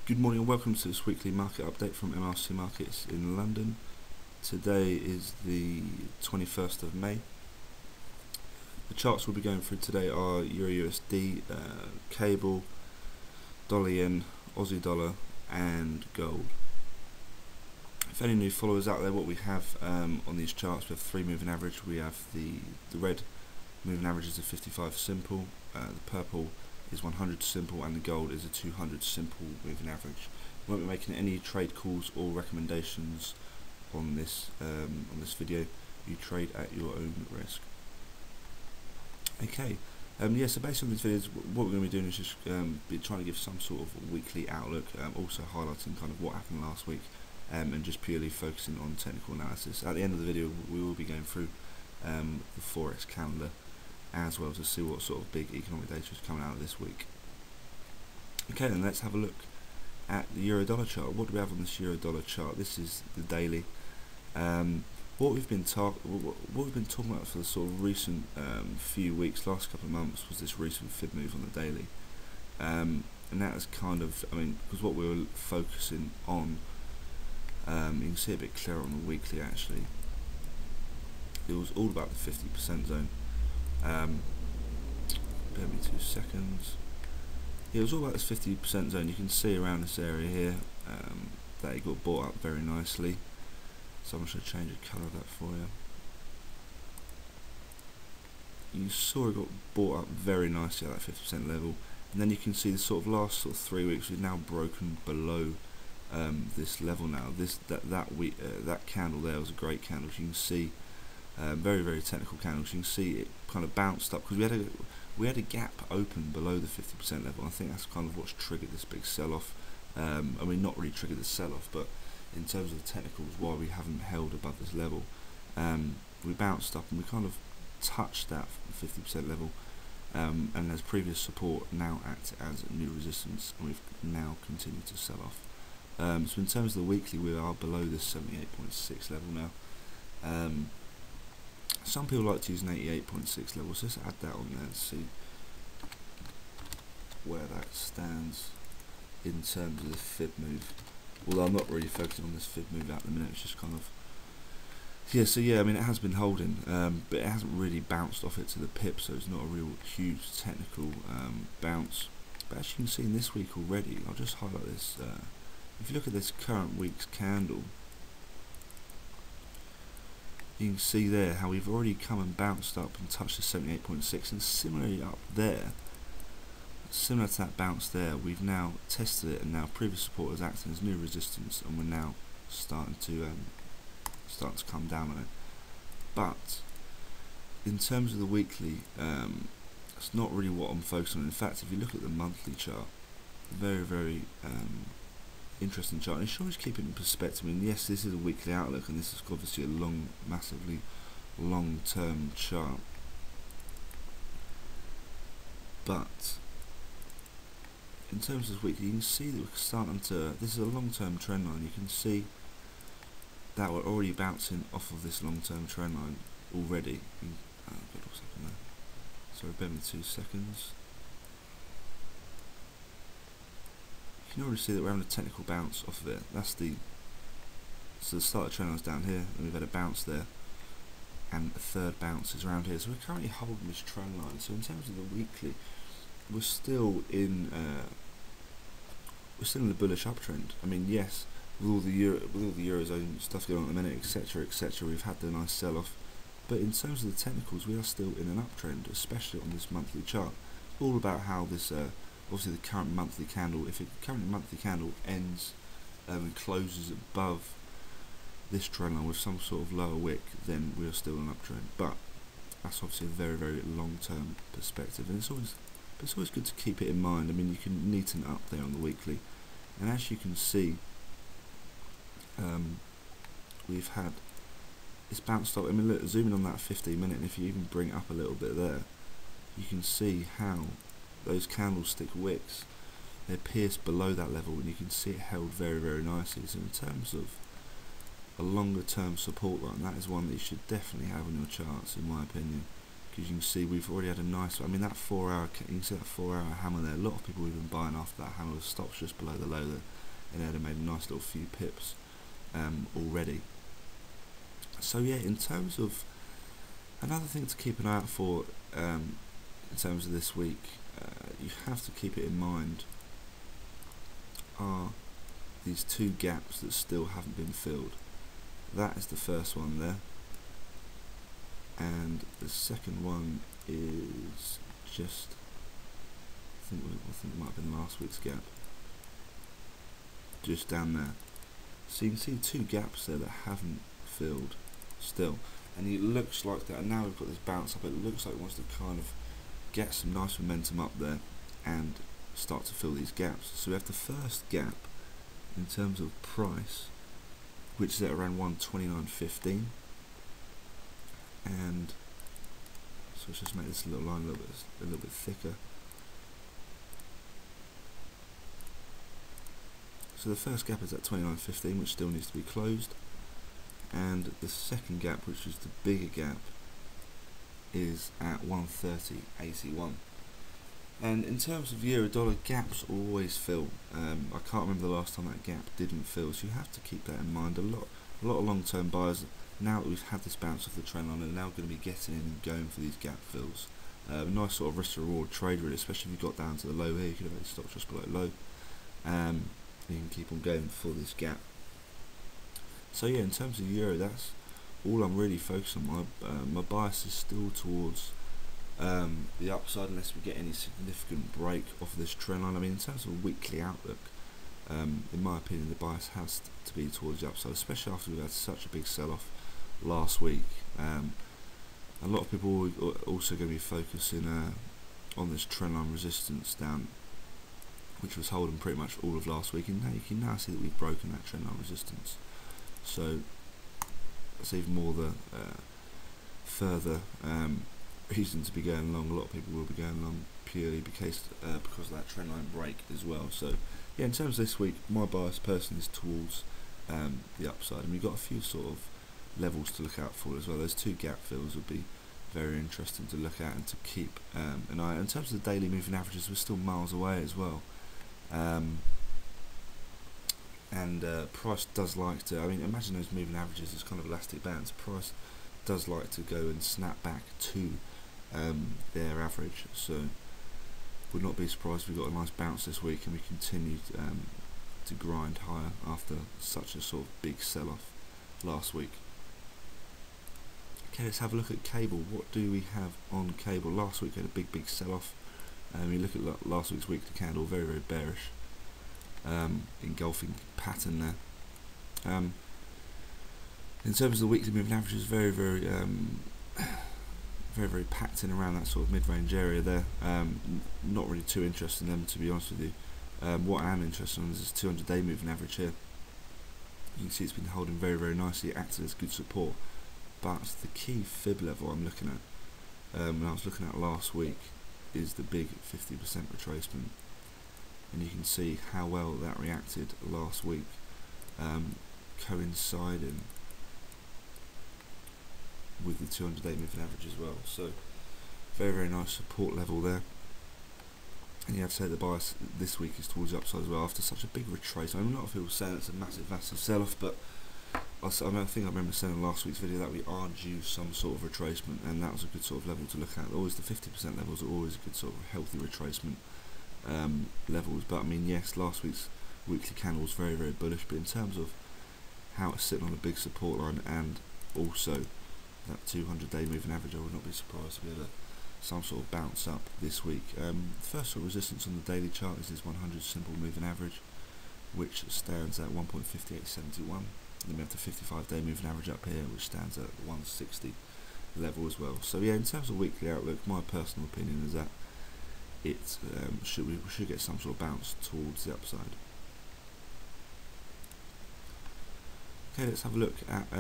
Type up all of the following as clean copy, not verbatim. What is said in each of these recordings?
Good morning and welcome to this weekly market update from MRC Markets in London. Today is the 21st of May. The charts we'll be going through today are Euro USD, cable, dollar yen, Aussie dollar and gold. If any new followers out there, what we have on these charts, we have 3 moving average. We have the red moving average is a 55 simple, the purple is 100 simple, and the gold is a 200 simple moving average. We won't be making any trade calls or recommendations on this video. You trade at your own risk. Okay, so based on these videos, what we're going to be doing is just be trying to give some sort of weekly outlook, also highlighting kind of what happened last week, and just purely focusing on technical analysis. At the end of the video, we will be going through the Forex calendar, as well to see what sort of big economic data is coming out this week. Okay, then let's have a look at the euro dollar chart. What do we have on this euro dollar chart? This is the daily. What we've been talking about for the sort of recent few weeks, last couple of months, was this recent fib move on the daily, and that is kind of, because what we were focusing on, you can see a bit clearer on the weekly actually. It was all about the 50% zone. Bear me 2 seconds. It was all about this 50% zone. You can see around this area here that it got bought up very nicely. So I'm just going to change the colour of that for you. You saw it got bought up very nicely at that 50% level, and then you can see the sort of last 3 weeks we've now broken below this level now. That candle there was a great candle. As you can see, very, very technical candles. You can see it kind of bounced up because we had a gap open below the 50% level. I think that's kind of what's triggered this big sell-off. Not really triggered the sell-off, but in terms of the technicals, why we haven't held above this level. We bounced up and we kind of touched that 50% level, and as previous support now act as new resistance, and we've now continued to sell off. So in terms of the weekly, we are below this 78.6 level now. Some people like to use an 88.6 level, so let's add that on there and see where that stands in terms of the fib move. Although I'm not really focusing on this fib move at the minute, it's just kind of, it has been holding, but it hasn't really bounced off it to the pip, so it's not a real huge technical bounce. But as you can see in this week already, I'll just highlight this, if you look at this current week's candle, you can see there how we've already come and bounced up and touched the 78.6, and similarly up there, similar to that bounce there, we've now tested it, and now previous support is acting as new resistance, and we're now starting to come down on it. But in terms of the weekly, it's not really what I'm focusing on. In fact, if you look at the monthly chart, very, very interesting chart, and it should always keep it in perspective. Yes, this is a weekly outlook, and this is obviously a massively long-term chart, but in terms of weekly, you can see that we're starting to, this is a long-term trend line. You can see that we're already bouncing off of this long-term trend line already. What's happened there? Sorry, bear with me 2 seconds. You can already see that we're having a technical bounce off of it. So the start of the trend line's down here, and we've had a bounce there, and a third bounce is around here. So we're currently holding this trend line. So in terms of the weekly, we're still in the bullish uptrend. Yes, with all the eurozone stuff going on at the minute, etc., we've had the nice sell-off. But in terms of the technicals, we are still in an uptrend, especially on this monthly chart. All about how this, obviously the current monthly candle, if the current monthly candle ends and closes above this trend line with some sort of lower wick, then we are still in an uptrend. But that's obviously a very, very long-term perspective, and it's always good to keep it in mind. You can neaten up there on the weekly, and as you can see, we've had, it's bounced up. Look, zoom in on that 15-minute, and if you even bring it up a little bit there, you can see how those candlestick wicks, they're pierced below that level, and you can see it held very, very nicely. So in terms of a longer term support line, that is one that you should definitely have on your charts, in my opinion. because you can see we've already had a nice, I mean that 4 hour, you can see that 4 hour hammer there. A lot of people have been buying after that hammer stops just below the low there, and they'd have made a nice little few pips already. So yeah, in terms of another thing to keep an eye out for in terms of this week, you have to keep it in mind are these 2 gaps that still haven't been filled. That is the first one there, and the second one is just, I think it might have been last week's gap, just down there. So you can see 2 gaps there that haven't filled still, and it looks like that, and now we've got this bounce up, it looks like it wants to kind of get some nice momentum up there and start to fill these gaps. So we have the first gap in terms of price, which is at around 129.15, and so let's just make this little line a little bit thicker. So the first gap is at 29.15, which still needs to be closed, and the second gap, which is the bigger gap, is at 130.81. And in terms of euro dollar, gaps always fill. I can't remember the last time that gap didn't fill, so you have to keep that in mind. A lot of long-term buyers, now that we've had this bounce off the trend line, are now going to be getting in and going for these gap fills. Nice sort of risk to reward trade really, especially if you got down to the low here. You could have had stopped just below low. You can keep on going for this gap. So yeah, in terms of euro, that's all I'm really focused on. My bias is still towards the upside, unless we get any significant break off this trend line. I mean, in terms of a weekly outlook, in my opinion, the bias has to be towards the upside, especially after we've had such a big sell-off last week. A lot of people are also going to be focusing on this trend line resistance down, which was holding pretty much all of last week, and now you can now see that we've broken that trend line resistance. So that's even more the further reason to be going long. A lot of people will be going long purely because of that trend line break as well. So yeah, in terms of this week, my bias personally is towards the upside, and we've got a few sort of levels to look out for as well. Those 2 gap fills would be very interesting to look at and to keep an eye. In terms of the daily moving averages, we're still miles away as well. Price does like to, I mean, imagine those moving averages as kind of elastic bands. Price does like to go and snap back to their average, so would not be surprised if we got a nice bounce this week and we continued to grind higher after such a sort of big sell-off last week. Okay, let's have a look at cable. What do we have on cable? Last week we had a big sell-off. We look at last week's weekly candle, very bearish, engulfing pattern there. In terms of the weekly moving averages, very packed in around that sort of mid-range area there. Not really too interested in them, to be honest with you. What I am interested in is this 200-day moving average here. You can see it's been holding very nicely. It acted as good support, but the key fib level I'm looking at, when I was looking at last week, is the big 50% retracement, and you can see how well that reacted last week, coinciding with the 200-day moving average as well. So very nice support level there, and you have to say the bias this week is towards the upside as well after such a big retrace. I mean, a lot of people saying it's a massive sell-off, but I think I remember saying in last week's video that we are due some sort of retracement, and that was a good sort of level to look at. Always the 50% levels are always a good sort of healthy retracement levels. But I mean, yes, last week's weekly candle was very bullish, but in terms of how it's sitting on a big support line and also that 200-day moving average, I would not be surprised to be able to some sort of bounce up this week. The first sort of resistance on the daily chart is this 100 simple moving average, which stands at 1.5871. Then we have the 55-day moving average up here, which stands at 160 level as well. So yeah, in terms of weekly outlook, my personal opinion is that it we should get some sort of bounce towards the upside. Okay, let's have a look at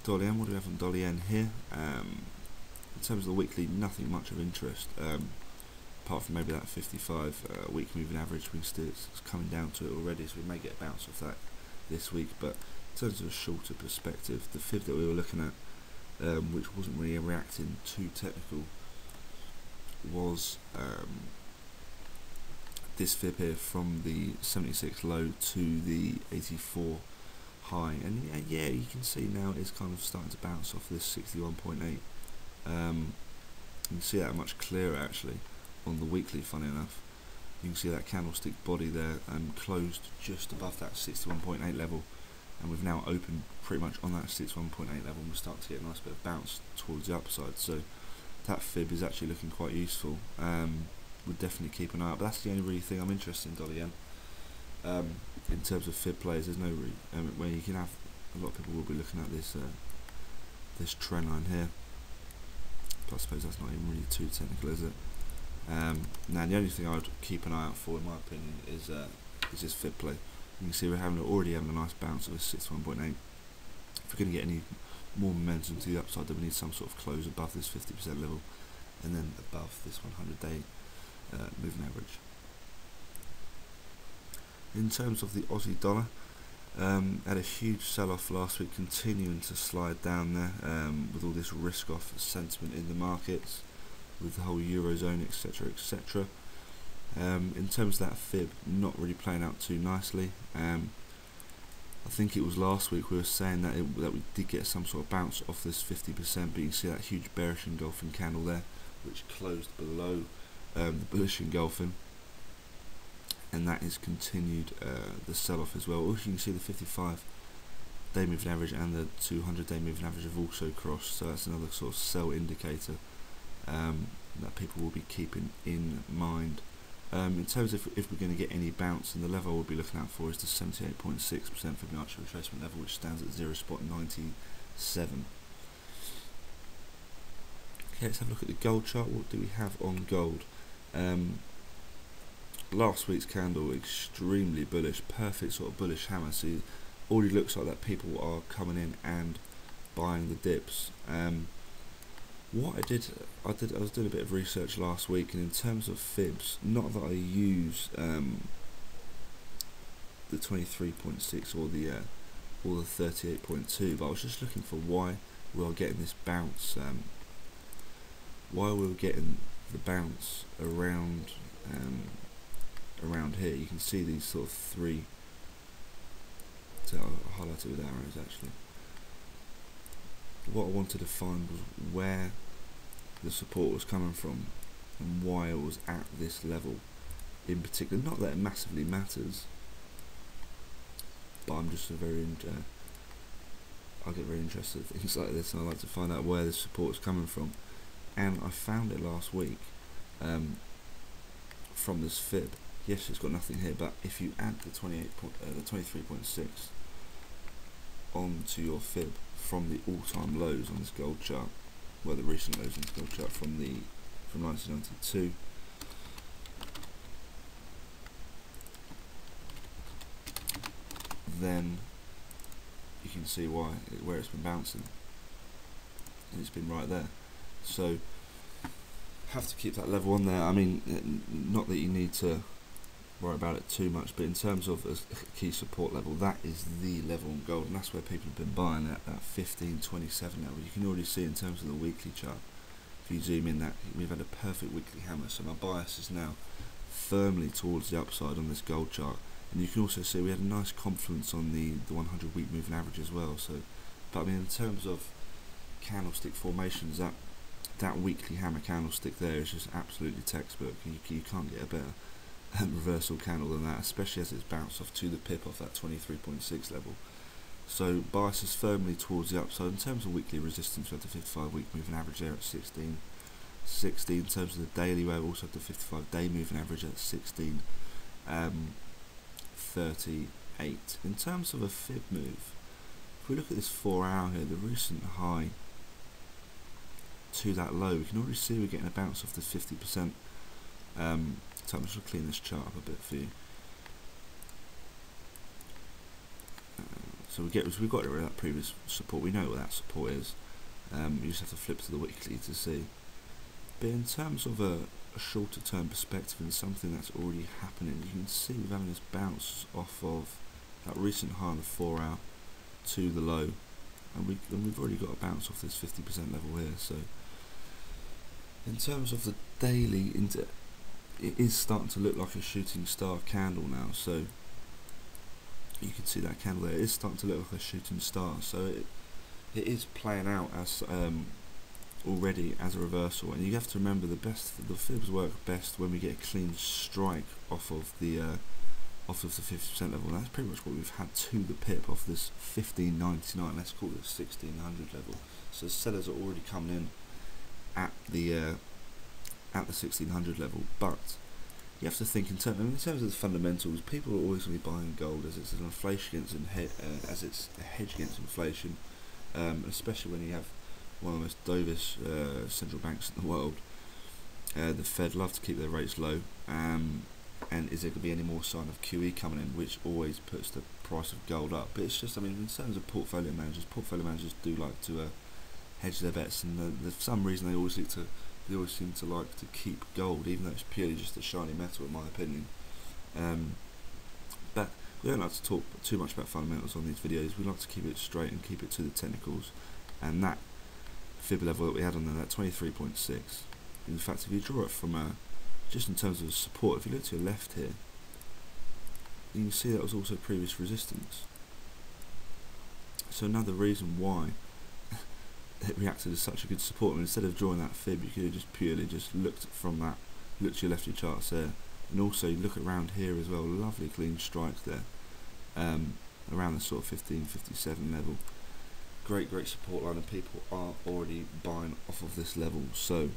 Dolly N. What do we have on Dolly N here? In terms of the weekly, nothing much of interest, apart from maybe that 55 week moving average. It's coming down to it already, so we may get a bounce off that this week. But in terms of a shorter perspective, the fib that we were looking at which wasn't really reacting too technical, was this fib here from the 76 low to the 84 high, and yeah, you can see now it's kind of starting to bounce off this 61.8. You can see that much clearer actually on the weekly, funny enough. You can see that candlestick body there closed just above that 61.8 level, and we've now opened pretty much on that 61.8 level, and we're starting to get a nice bit of bounce towards the upside. So that fib is actually looking quite useful. Would definitely keep an eye out, but that's the only really thing I'm interested in dollar yen. In terms of fib plays, there's no where you can have a lot of people will be looking at this this trend line here. But I suppose that's not even really too technical, is it? Now the only thing I would keep an eye out for, in my opinion, is this fib play. You can see we're already having a nice bounce of a 61.8. If we're going to get any more momentum to the upside, then we need some sort of close above this 50% level, and then above this 100-day moving average. In terms of the Aussie dollar, had a huge sell-off last week, continuing to slide down there with all this risk-off sentiment in the markets, with the whole Eurozone, etc, etc. In terms of that fib, not really playing out too nicely. I think it was last week we were saying that we did get some sort of bounce off this 50%, but you can see that huge bearish engulfing candle there, which closed below the bullish engulfing, and that has continued the sell-off as well. Also, you can see the 55-day moving average and the 200-day moving average have also crossed, so that's another sort of sell indicator that people will be keeping in mind. In terms of if we're going to get any bounce, and the level we'll be looking out for is the 78.6% Fibonacci retracement level, which stands at 0.97. Okay, let's have a look at the gold chart. What do we have on gold? Last week's candle, extremely bullish, perfect sort of bullish hammer. So it already looks like that people are coming in and buying the dips. What I was doing a bit of research last week, and in terms of fibs, not that I use the 23.6 or the 38.2, but I was just looking for why we are getting this bounce, why we were getting the bounce around here. You can see these sort of three, so I'll highlight it with arrows actually. What I wanted to find was where the support was coming from and why it was at this level in particular. Not that it massively matters, but I'm just I get very interested in things like this, and I like to find out where the support is coming from. And I found it last week from this fib. Yes, it's got nothing here, but if you add the 23.6 onto your fib from the all-time lows on this gold chart, well, the recent lows on this gold chart from 1992, then you can see where it's been bouncing, and it's been right there. So have to keep that level on there. I mean, not that you need to worry about it too much, but in terms of a key support level, that is the level on gold, and that's where people have been buying at that 1527 level. You can already see in terms of the weekly chart, if you zoom in, that we've had a perfect weekly hammer, so my bias is now firmly towards the upside on this gold chart. And you can also see we had a nice confluence on the 100 week moving average as well. So, but I mean, in terms of candlestick formations, that weekly hammer candlestick there is just absolutely textbook. You can't get a better reversal candle than that, especially as it's bounced off to the pip off that 23.6 level. So bias is firmly towards the upside. In terms of weekly resistance, we have the 55 week moving average there at 16.60. In terms of the daily, we also have the 55 day moving average at 16.38. In terms of a fib move, if we look at this 4 hour here, the recent high to that low, we can already see we're getting a bounce off the 50%. So I'm just going to clean this chart up a bit for you. So we've got rid of that previous support. We know what that support is. You just have to flip to the weekly to see. But in terms of a shorter term perspective and something that's already happening, you can see we're having this bounce off of that recent high on the 4 hour to the low and we've already got a bounce off this 50% level here. So in terms of the daily, it is starting to look like a shooting star candle now. So you can see that candle there. It is starting to look like a shooting star. So it is playing out as already as a reversal, and you have to remember the fibs work best when we get a clean strike off of the 50% level. That's pretty much what we've had to the pip off this 1599. Let's call it 1600 level. So sellers are already coming in at the 1600 level, but you have to think in terms of the fundamentals. People are always going to be buying gold as it's an inflation as it's a hedge against inflation, especially when you have one of the most dovish central banks in the world. The Fed love to keep their rates low, and is there going to be any more sign of QE coming in, which always puts the price of gold up? But it's just, I mean, in terms of portfolio managers do like to hedge their bets, and for some reason they always seem to like to keep gold, even though it's purely just a shiny metal, in my opinion. But we don't like to talk too much about fundamentals on these videos. We like to keep it straight and keep it to the technicals, and that fib level that we had on there, that 23.6. In fact, if you draw it from just in terms of support, if you look to your left here, you can see that was also previous resistance. So another reason why it reacted as such a good support. I mean, instead of drawing that fib, you could have just purely looked from that, looked to your left of your charts there, and also look around here as well. Lovely clean strikes there, around the sort of 1557 level. Great support line, and people are already buying off of this level. So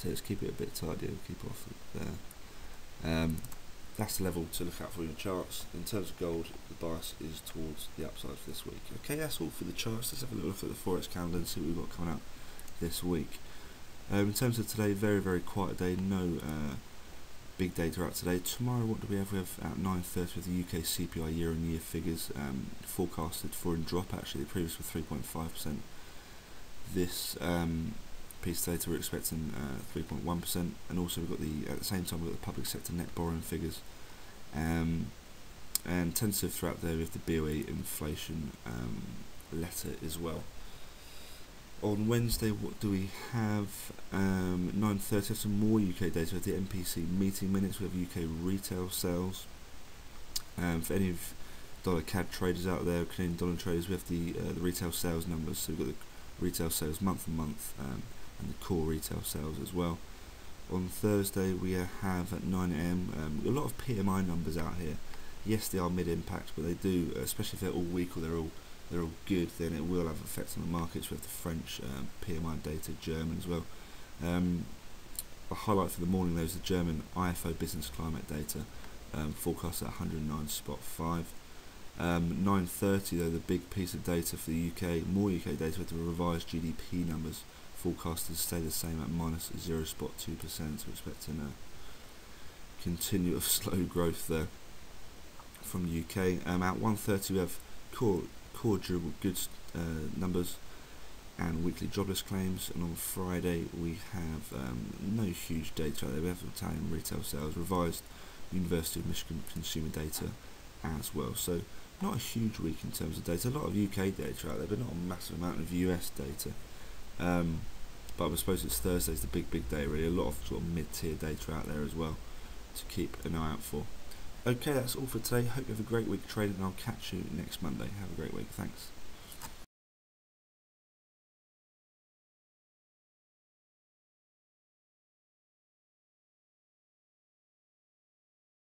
let's keep it a bit tidier, keep off there. That's the level to look out for in your charts. In terms of gold, the bias is towards the upside for this week. Okay, that's all for the charts. Let's have a little look at the Forex calendar and see what we've got coming out this week. In terms of today, very quiet day. No big data out today. Tomorrow, what do we have? We have at 9:30 with the UK CPI year-on-year figures forecasted for a drop. Actually, the previous were 3.5%. This piece of data we're expecting 3.1%, and also we've got at the same time we've got the public sector net borrowing figures, and tentative throughout there with the BOE inflation letter as well. On Wednesday, what do we have? 9:30, have some more UK data with the MPC meeting minutes. We have UK retail sales. For any of dollar CAD traders out there, Canadian dollar traders, we have the retail sales numbers. So we've got the retail sales month on month, and the core retail sales as well. On Thursday, we have at 9 AM a lot of PMI numbers out here. Yes, they are mid-impact, but they do, especially if they're all weak or they're all good, then it will have effects on the markets. We have the French PMI data, German as well. A highlight for the morning though is the German IFO business climate data, forecast at 109.5. 9:30 though, the big piece of data for the UK, more UK data with the revised GDP numbers, forecast to stay the same at minus 0.2%. So we're expecting a continuous slow growth there from the UK. At 1:30 we have core durable goods numbers and weekly jobless claims, and on Friday we have no huge data out there. We have Italian retail sales, revised University of Michigan consumer data as well. So not a huge week in terms of data. A lot of UK data out there, but not a massive amount of US data. But I suppose it's Thursday's the big day really. A lot of sort of mid-tier data out there as well to keep an eye out for. Okay, that's all for today. Hope you have a great week trading, and I'll catch you next Monday. Have a great week. Thanks.